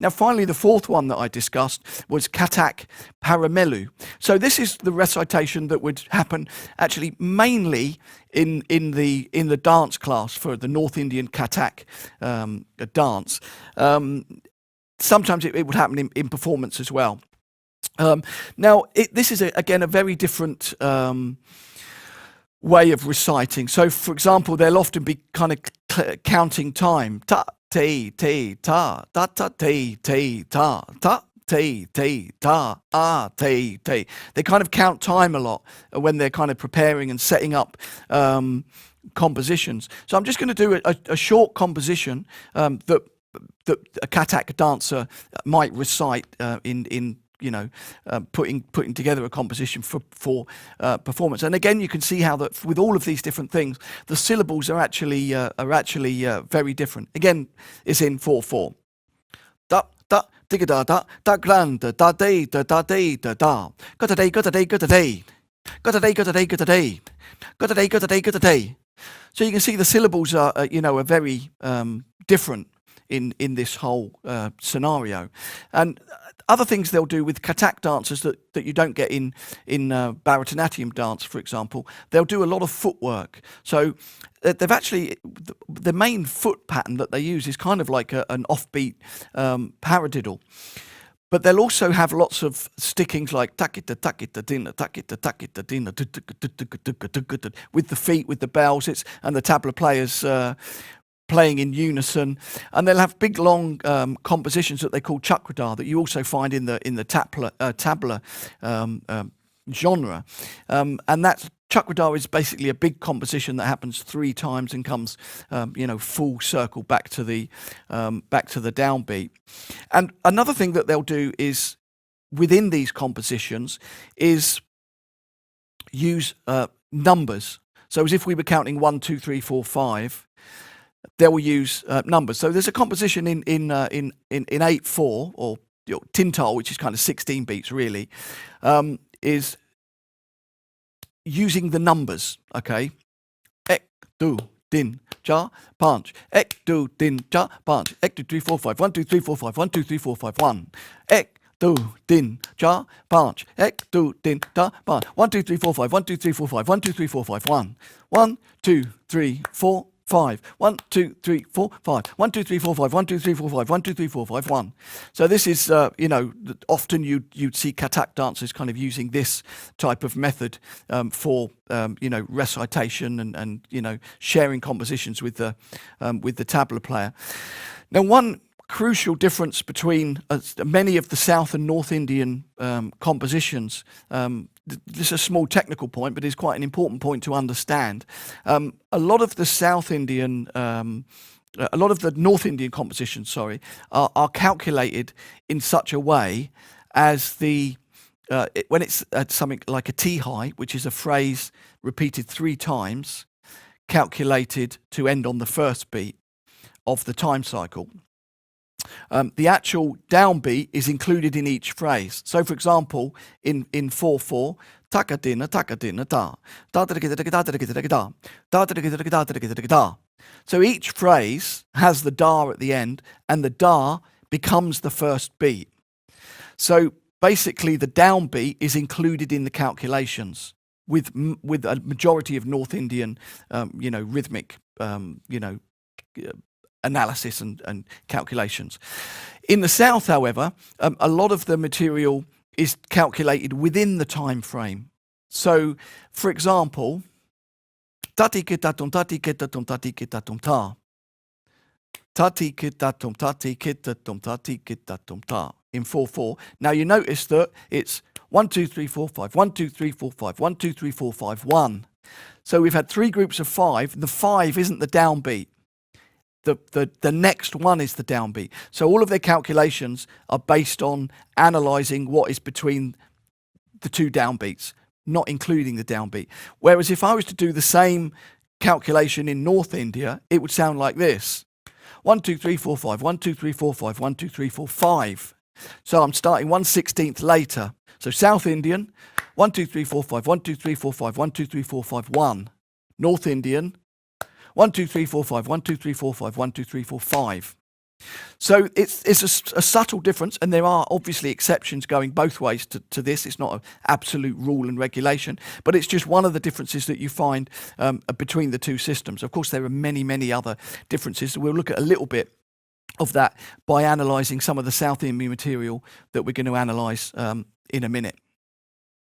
Now, finally, the fourth one that I discussed was Kathak Paramelu. So this is the recitation that would happen actually mainly in the dance class for the North Indian Kathak dance. Sometimes it would happen in performance as well. Now, this is again a very different way of reciting. So, for example, they'll often be kind of counting time. Ta, te, te, ta, ta, ta, te, te, ta, ta, te, te, ta, ah, te, te. They kind of count time a lot when they're kind of preparing and setting up compositions. So I'm just going to do a short composition that a Kathak dancer might recite in putting together a composition for performance. And again, you can see how that with all of these different things, the syllables are actually very different. Again, it's in 4/4. Da da digga da da da grand da da day da da day da da. Got a day, got a day, got a day. Got a day, got a day, got a day. Got a day, got a day, got a day. So you can see the syllables are are very different in this whole scenario. And other things they'll do with Kathak dancers that you don't get in Bharatanatyam dance, for example, they'll do a lot of footwork. So they've actually, the main foot pattern that they use is kind of like an offbeat paradiddle. But they'll also have lots of stickings like takita takita dinna takita takita dinna with the feet, with the bells, and the tabla players playing in unison, and they'll have big long compositions that they call chakradar that you also find in the tabla genre, and that chakradar is basically a big composition that happens 3 times and comes full circle back to the downbeat. And another thing that they'll do is within these compositions is use numbers. So as if we were counting 1, 2, 3, 4, 5. They will use numbers. So there's a composition in 8/4 or Tintal, which is kind of 16 beats really, is using the numbers. Okay, ek do din cha punch, ek do din cha punch, ek 2 3 4 5 1 2 3 4 5 1 2 3 4 5 1, ek do din cha punch, ek do din cha punch, 1 2 3 4 5 1 2 3 4 5 1 2 3 4 5 1 1 2 3 4 5 1 2 3 4 5 1 2 3 4 5 1 2 3 4 5 1 2 3 4 5 1. So this is often you'd see Kathak dancers kind of using this type of method for recitation and sharing compositions with the tabla player. Now, one crucial difference between many of the South and North Indian compositions, this is a small technical point, but it's quite an important point to understand. A lot of the South Indian, a lot of the North Indian compositions, are calculated in such a way as when it's something like a T-high, which is a phrase repeated 3 times, calculated to end on the first beat of the time cycle. The actual downbeat is included in each phrase. So, for example, in 4/4, takadina takadina da da da da da da da da. So each phrase has the da at the end, and the da becomes the first beat. So basically, the downbeat is included in the calculations with a majority of North Indian, rhythmic, analysis and calculations. In the South, however, a lot of the material is calculated within the time frame. So, for example, tati kitatum tati kitatum tati kitatum ta. Tati kitatum tati kitatum tati kitatum ta in 4/4. Now you notice that it's 1 2 3 4 5 1 2 3 4 5 1 2 3 4 5 1. So we've had 3 groups of 5. The 5 isn't the downbeat. The next one is the downbeat. So all of their calculations are based on analysing what is between the 2 downbeats, not including the downbeat. Whereas if I was to do the same calculation in North India, it would sound like this. 1 2 3 4 5 1 2 3 4 5 1 2 3 4 5. So I'm starting 1/16 later. So South Indian, 1 2 3 4 5 1 2 3 4 5 1 2 3 4 5 1. North Indian, 1 2 3 4 5 1 2 3 4 5 1 2 3 4 5. So it's a subtle difference, and there are obviously exceptions going both ways to this. It's not an absolute rule and regulation, but it's just one of the differences that you find between the two systems. Of course, there are many, many other differences. We'll look at a little bit of that by analysing some of the South Indian material that we're going to analyse in a minute.